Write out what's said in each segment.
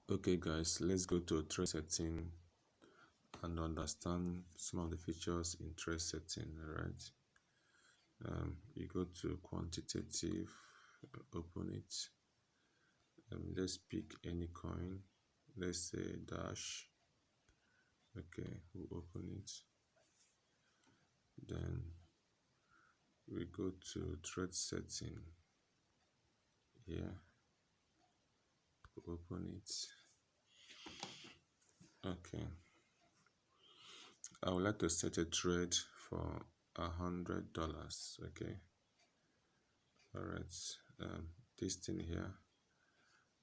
Okay guys, let's go to trade setting and understand some of the features in trade setting. All right, you go to quantitative, open it. Let's pick any coin. Let's say Dash. Okay, we'll open it. Then we go to trade setting here. We'll open it. Okay, I would like to set a trade for $100. Okay, all right. This thing here,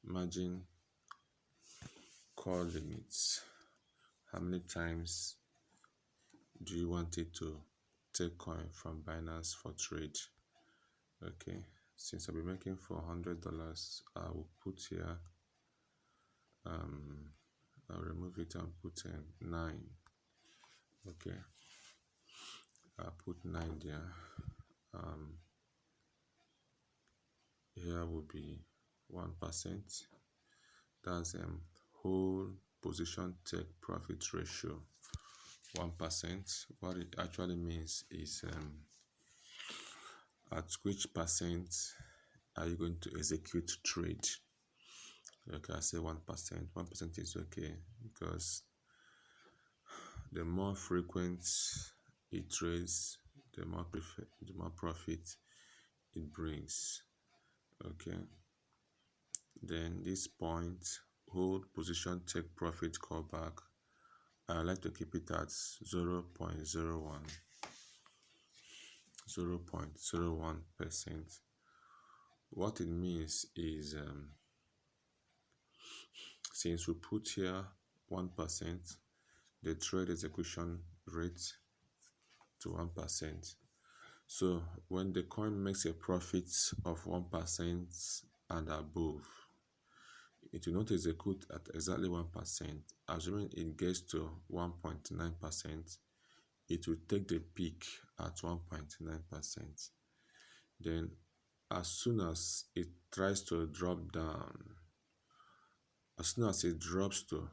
margin call limits. How many times do you want it to take coin from Binance for trade? Okay, since I'll be making for $100, I will put here I'll remove it and put 9. Okay, I'll put 9 there. Here will be 1%. That's whole position take profit ratio 1%. What it actually means is at which percent are you going to execute trade? Okay, I say 1%. 1% is okay because the more frequent it trades, the more profit it brings. Okay, then this point, hold position take profit callback, I like to keep it at 0.01. 0.01%. What it means is since we put here 1%, the trade execution rate to 1%. So when the coin makes a profit of 1% and above, it will not execute at exactly 1%. Assuming it gets to 1.9%, it will take the peak at 1.9%. Then as soon as it tries to drop down, as soon as it drops to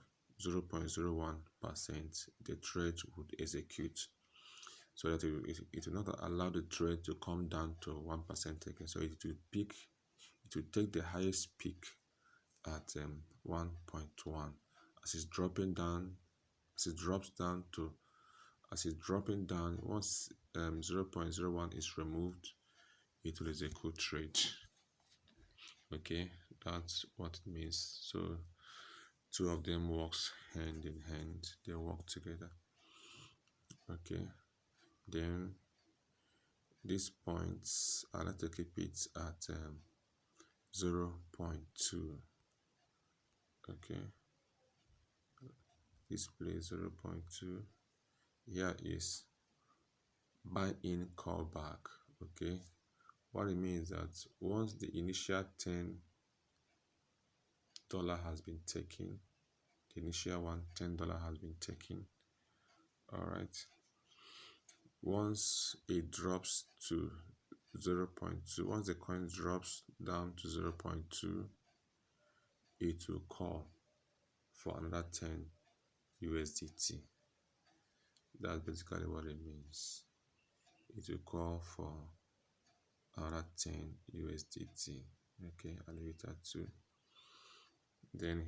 0.01%, the trade would execute, so that it will not allow the trade to come down to 1% again. So it will peak, it will take the highest peak at 1.1. As it's dropping down, as it drops down to, as it's dropping down, once 0.01 is removed, it will execute trade. Okay, that's what it means. So two of them works hand in hand, they work together. Okay, then these points I like to keep it at 0.2. okay, display 0.2. Here is buy in callback. Okay, what it means that once the initial $10 has been taken, the initial $10 has been taken, all right, once it drops to 0.2, once the coin drops down to 0.2, it will call for another 10 USDT. That's basically what it means. It will call for another 10 USDT. Okay, I'll leave it at 2. Then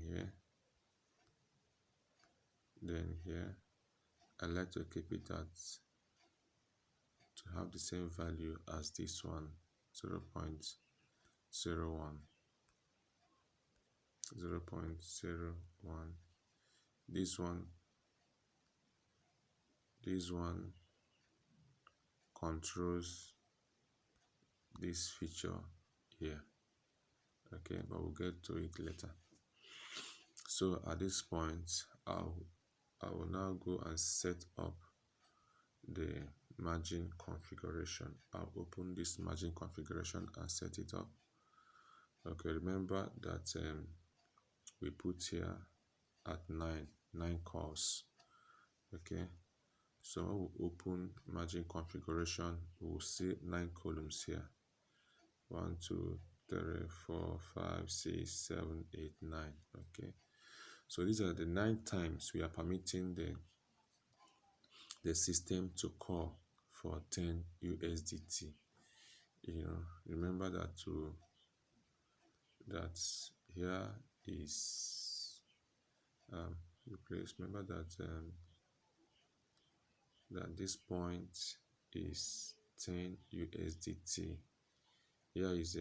here, I like to keep it at, to have the same value as this one, 0.01. 0.01. This one controls this feature here. Okay, but we'll get to it later. So at this point, I will now go and set up the margin configuration. I'll open this margin configuration and set it up. Okay, remember that we put here at 9 calls. Okay, so when we open margin configuration, we'll see 9 columns here. 1, 2, 3, 4, 5, 6, 7, 8, 9. Okay, So these are the 9 times we are permitting the system to call for 10 USDT. Remember that here is the place. Remember that this point is 10 USDT. Here is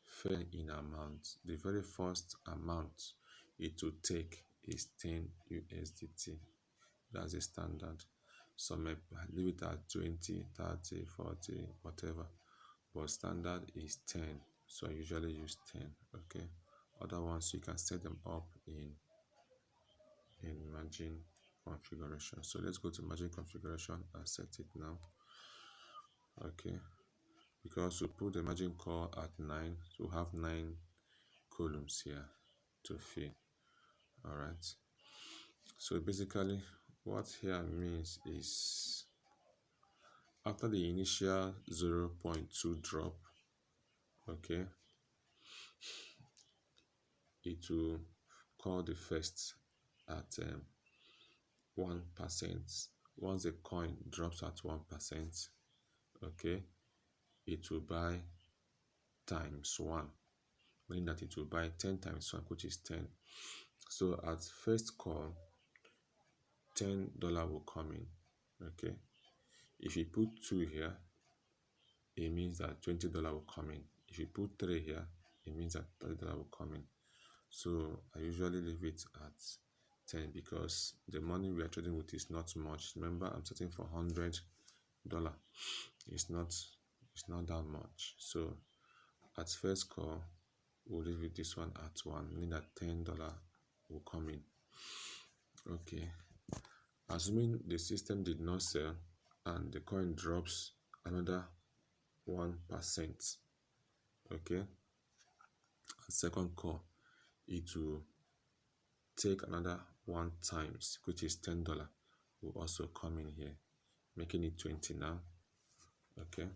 fair in amount. The very first amount it will take is 10 USDT. That's the standard. Some may leave it at 20, 30, 40, whatever. But standard is 10. So I usually use 10. Okay. Other ones you can set them up in margin configuration. So let's go to margin configuration and set it now. Okay. Because we put the margin call at 9, so we have 9 columns here to fill. All right. So basically, what here means is after the initial 0.2 drop, okay, it will call the first at 1%. Once the coin drops at 1%, okay, it will buy times 1, meaning that it will buy 10 times 1, which is 10. So at first call, $10 will come in. Okay, if you put 2 here, it means that $20 will come in. If you put 3 here, it means that $30 will come in. So I usually leave it at 10 because the money we are trading with is not much. Remember, I'm setting for $100. It's not that much. So at first call, we'll leave it this one at 1, meaning that $10 will come in. Okay. Assuming the system did not sell and the coin drops another 1%, okay, at second call, it will take another 1 times, which is $10, will also come in here, making it 20 now. Okay,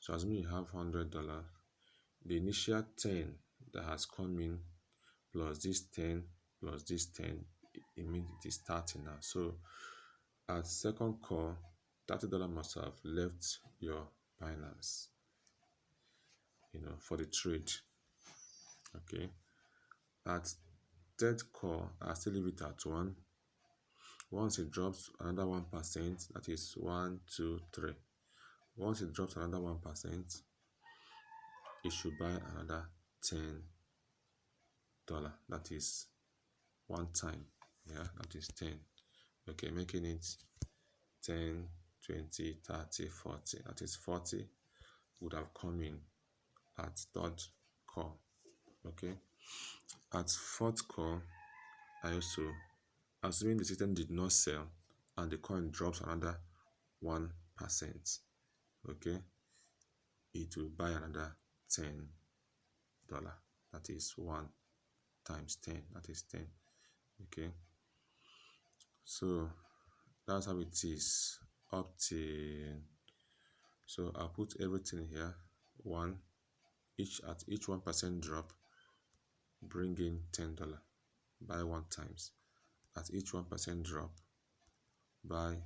so assuming you have $100, the initial 10 that has come in plus this 10 plus this 10, it means it is 30 now. So at second call, $30 must have left your Binance, for the trade. Okay, at third call, I still leave it at 1. Once it drops another 1%, that is 1, 2, 3. Once it drops another 1%, it should buy another $10. That is 1 time. Yeah, that is 10. Okay, making it 10, 20, 30, 40. That is 40 would have come in at third call. Okay, at fourth call, I also, assuming the system did not sell and the coin drops another 1%, okay, it will buy another $10. That is 1 times 10. That is 10. Okay, so that's how it is up to. So I'll put everything here. 1 each at each 1% drop, bring in $10. Buy 1 times. At each 1% drop, buy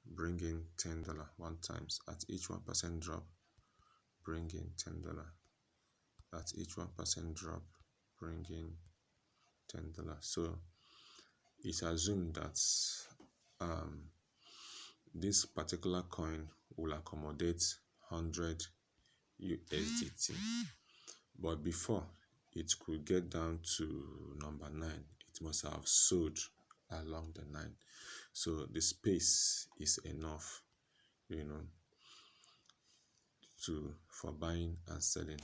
bring in $10 1 times. At each 1% drop, bring in $10. At each 1% drop, bring in $10. So it's assumed that this particular coin will accommodate 100 USDT. But before it could get down to number 9, it must have sold along the 9. So the space is enough, for buying and selling.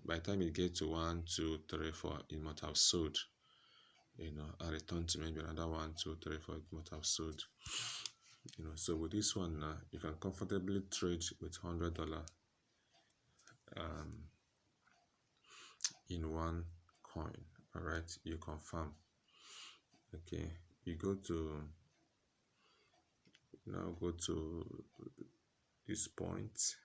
By the time it gets to 1, 2, 3, 4, it must have sold. And return to maybe another 1, 2, 3, 4, it must have sold. So with this one now, you can comfortably trade with $100 in 1 coin. All right, you confirm. Okay, you go to this point.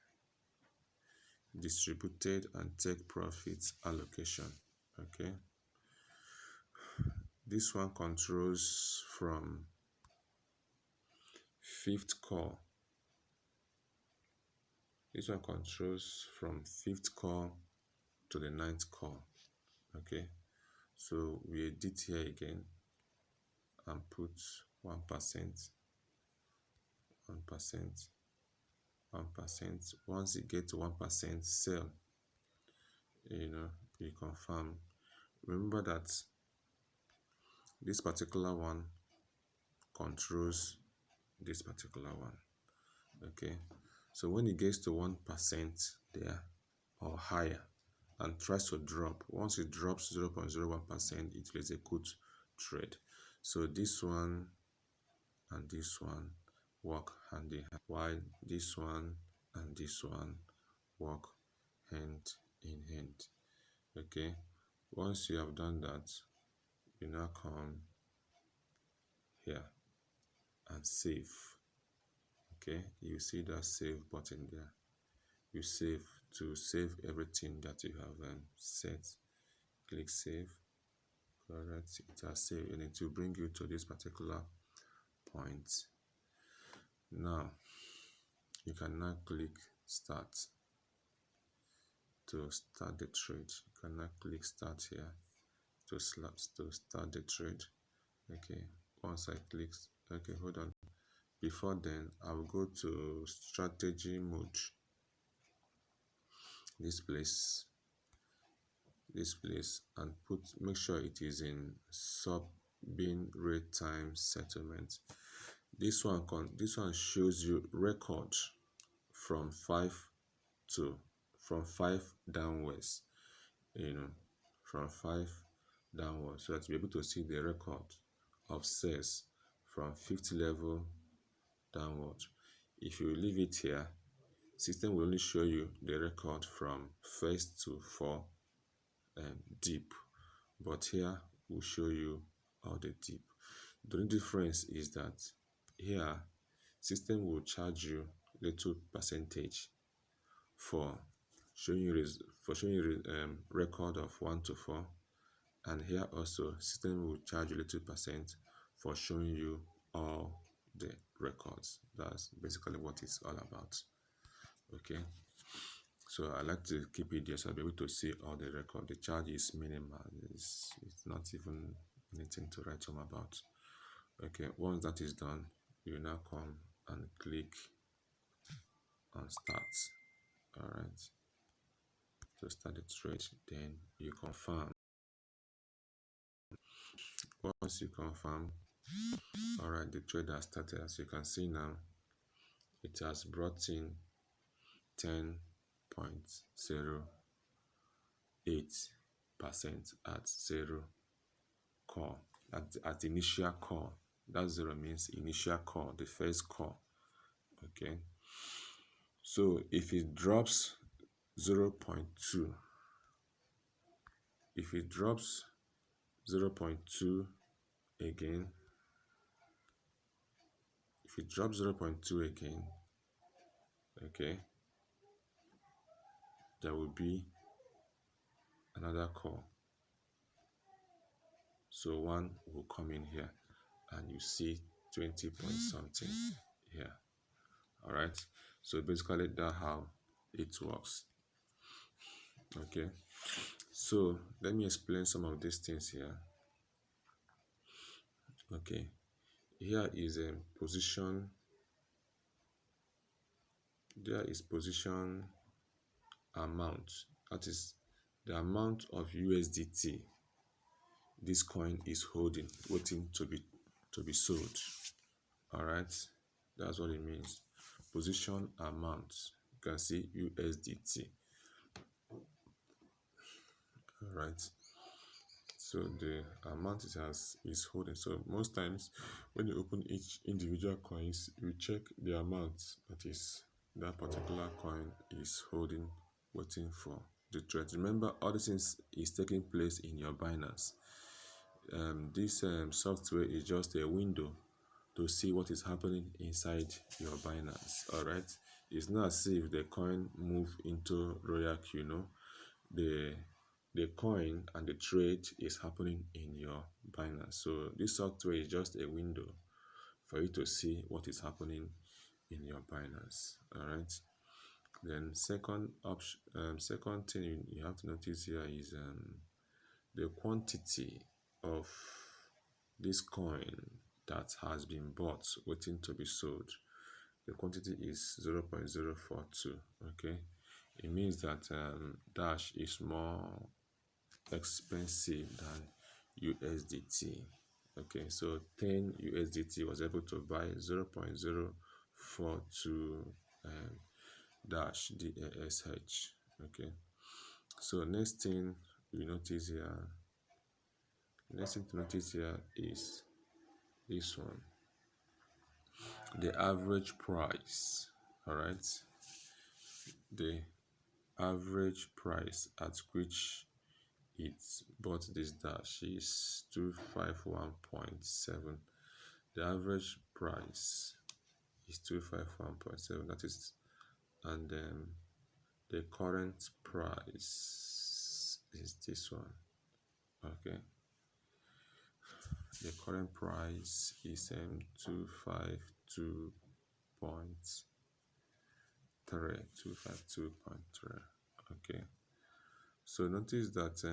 distributed and take profit allocation. Okay, this one controls from fifth call. This one controls from fifth call to the ninth call. Okay, so we edit here again and put 1%, 1%, 1%. Once you get to 1%, sell. You confirm. Remember that this particular one controls this particular one. Okay, so when it gets to 1% there or higher and tries to drop, once it drops 0.01%, it will execute trade. So this one and this one work hand in hand, while this one and this one work hand in hand. Okay, once you have done that, you now come here and save. Okay, you see that save button there. You save to save everything that you have set. Click save. Correct, it has saved, and it will bring you to this particular point. Now you can now click start to start the trade. You can now click start here to start the trade. Okay, once I click, okay, hold on. Before then, I will go to strategy mode. This place, and make sure it is in sub bin rate time settlement. This one shows you record from 5 downwards, from 5 downwards, so that you'll be able to see the record of sales from 50 level downwards. If you leave it here, system will only show you the record from 1st to 4 deep, but here will show you all the deep. The only difference is that here system will charge you little percentage for showing you record of 1 to 4, and here also system will charge you little percent for showing you all the records. That's basically what it's all about. Okay, so I like to keep it there so I'll be able to see all the record. The charge is minimal. It's not even anything to write home about. Okay, once that is done, you now come and click on start. All right, to start the trade, then you confirm. Once you confirm, all right, the trade has started. As you can see now, it has brought in 10.08% at 0 call, at initial call. That 0 means initial call, the first call. Okay, so if it drops 0.2, if it drops 0.2 again, if it drops 0.2 again, okay, there will be another call. So one will come in here and you see 20 point something here. All right, so basically that's how it works. Okay, so let me explain some of these things here. Okay, here is a position. There is position amount, that is the amount of USDT this coin is holding, waiting to be sold. All right, that's what it means. Position amount, you can see USDT. All right, so the amount it is holding. So most times when you open each individual coins, you check the amount that particular coin is holding, waiting for the trade. Remember, all these things is taking place in your Binance. This software is just a window to see what is happening inside your Binance. All right, it's not as if the coin move into royal queue, no. The coin and the trade is happening in your Binance. So this software is just a window for you to see what is happening in your Binance. All right. Then second option, second thing you have to notice here is the quantity of this coin that has been bought waiting to be sold. The quantity is 0.042. Okay, it means that Dash is more expensive than USDT. Okay, so 10 USDT was able to buy 0.042 Dash DASH. Okay, so next thing we notice here, next thing to notice here is this one, the average price. All right, the average price at which it bought this Dash is 251.7. The average price is 251.7. That is, and then the current price is this one. Okay, the current price is 252.3. Okay, so notice that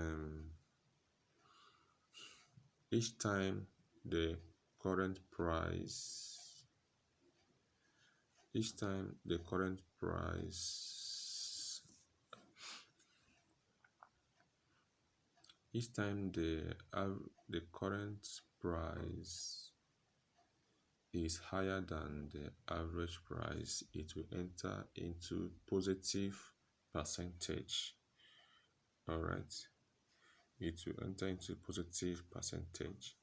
each time the current price each time the current price each time the current price is higher than the average price, it will enter into positive percentage. All right, it will enter into positive percentage.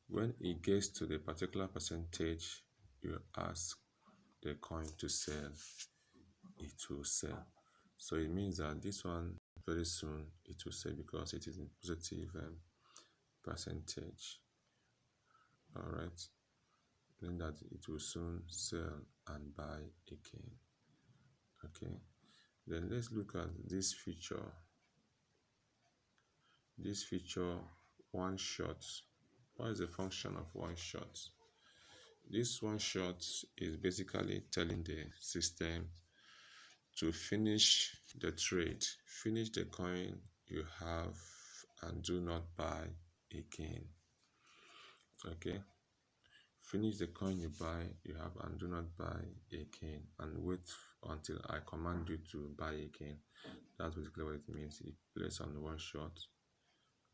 When it gets to the particular percentage you ask the coin to sell, it will sell. So it means that this one very soon it will sell because it is in positive percentage. All right, then that it will soon sell and buy again. Okay, then let's look at this feature. This feature, one shot. What is the function of one shot? This one shot is basically telling the system to finish the trade, finish the coin you have and do not buy again. Okay, finish the coin you have and do not buy again, and wait until I command you to buy again. That's basically what it means. It plays on one shot.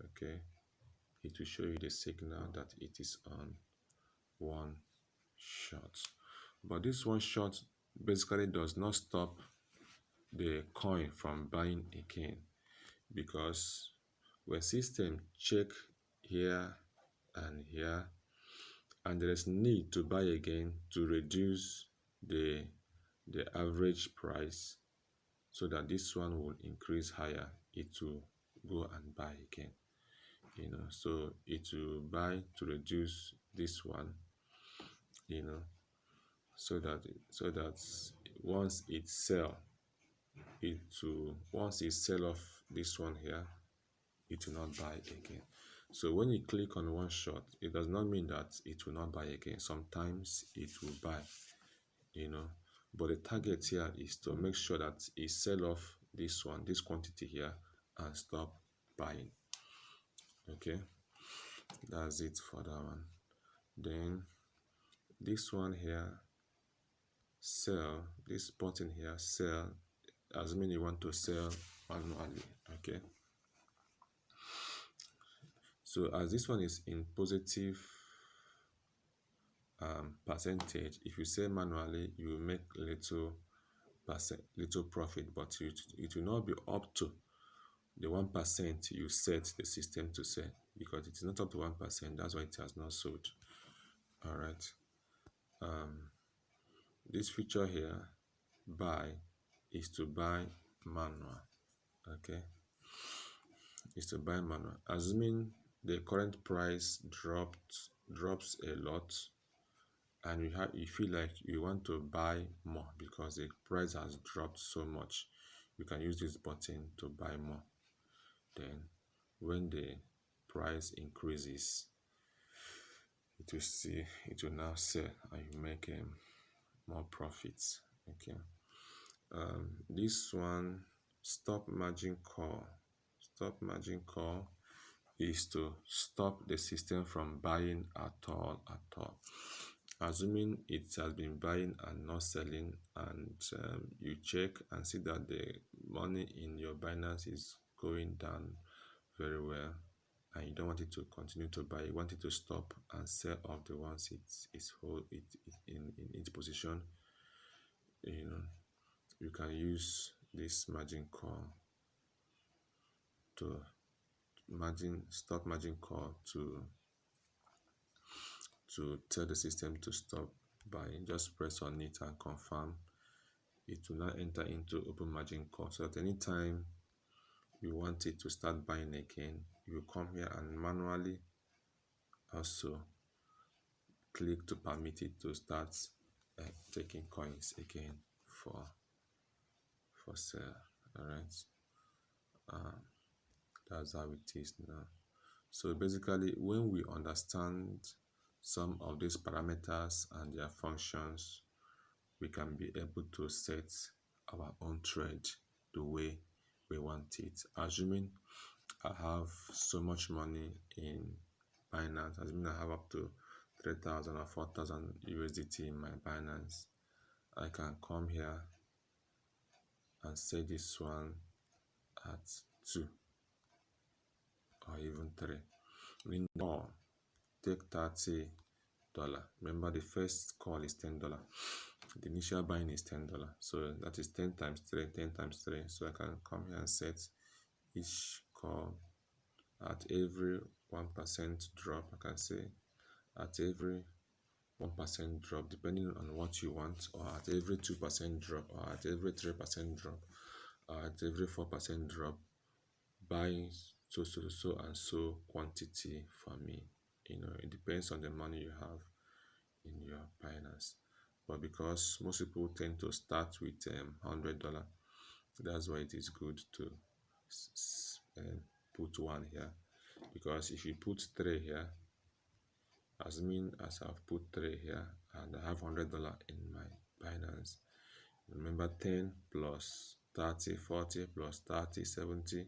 Okay, it will show you the signal that it is on one shot. But this one shot basically does not stop the coin from buying again, because when system check here and here and there is need to buy again to reduce the average price so that this one will increase higher, it will go and buy again. So it will buy to reduce this one, so that once it sell off this one here, it will not buy again. So when you click on one shot, it does not mean that it will not buy again. Sometimes it will buy, but the target here is to make sure that it sell off this quantity here and stop buying. Okay, that's it for that one. Then this one here, sell, this button here, sell, assuming you want to sell manually. Okay, so as this one is in positive percentage, if you sell manually, you will make little profit, but it will not be up to the 1% you set the system to sell, because it is not up to 1%. That's why it has not sold. All right, this feature here, buy, is to buy manual. Okay, is to buy manual, assuming the current price drops a lot, and you feel like you want to buy more because the price has dropped so much, you can use this button to buy more. Then when the price increases, it will now sell and you make more profits. Okay. This one, stop margin call. Stop margin call is to stop the system from buying at all. Assuming it has been buying and not selling, and you check and see that the money in your Binance is going down very well, and you don't want it to continue to buy, you want it to stop and sell off the ones it's hold it in its position, you can use this margin call to stop margin call to tell the system to stop buying. Just press on it and confirm. It will now enter into open margin call, so that anytime you want it to start buying again, you come here and manually also click to permit it to start taking coins again for sale. All right. That's how it is now. So basically, when we understand some of these parameters and their functions, we can be able to set our own trade the way we want it. Assuming I have so much money in Binance, assuming I have up to 3,000 or 4,000 USDT in my Binance, I can come here and set this one at 2 or even 3. Or take $30. Remember, the first call is $10. The initial buying is $10. So that is 10 times 3, 10 times 3. So I can come here and set each call at every 1% drop. I can say at every 1% drop, depending on what you want, or at every 2% drop, or at every 3% drop, or at every 4% drop, buying so and so quantity for me. It depends on the money you have in your Binance. But because most people tend to start with $100, that's why it is good to put 1 here. Because if you put 3 here, as I've put 3 here and I have $100 in my Binance, remember 10 plus 30, 40 plus 30, 70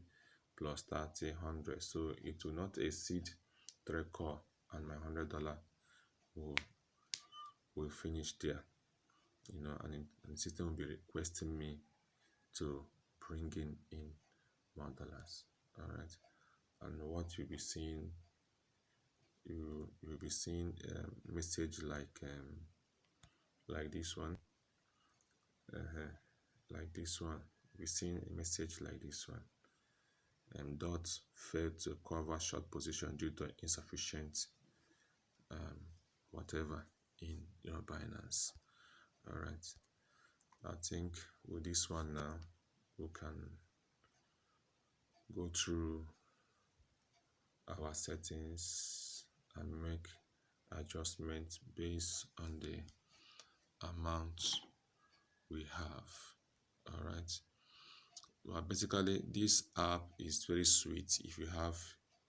plus 30, 100. So it will not exceed 3 call, and my $100 will finish there. And the system will be requesting me to bring in more dollars. All right. And what you'll be seeing, you will be seeing a message like this one. Like this one. We're seeing a message like this one. Dot failed to cover short position due to insufficient whatever in your Binance. All right. I think with this one now, we can go through our settings and make adjustments based on the amount we have. All right. Well, basically, this app is very sweet if you have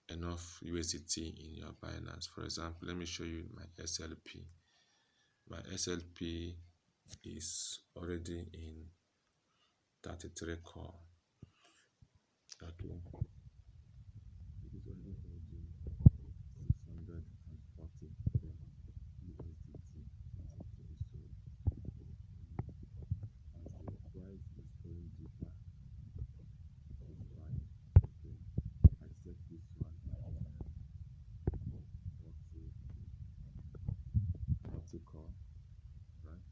enough USDT in your Binance. For example, let me show you my SLP. My SLP is already in 33 core. Okay. It is already holding 643 USDT. So as the price is going deeper, it's fine. Okay. I set this one at 40 core, right?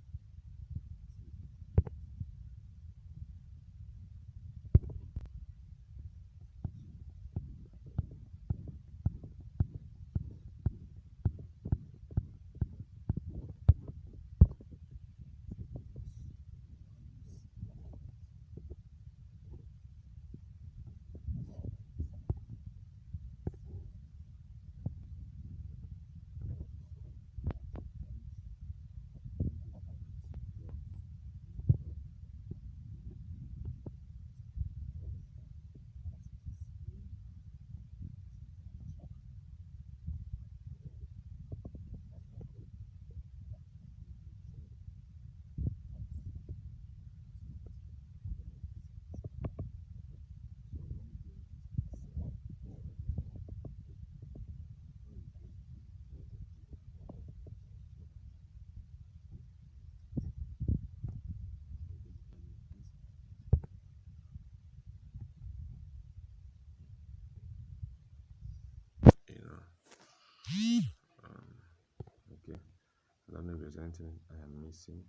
Okay, I don't know if there's anything I am missing.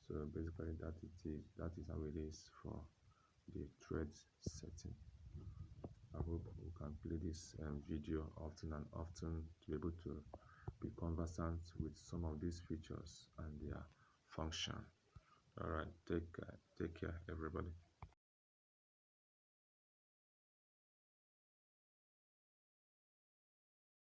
So basically that is how it is for the thread setting. I hope we can play this video often and often to be able to be conversant with some of these features and their function. All right, take care everybody.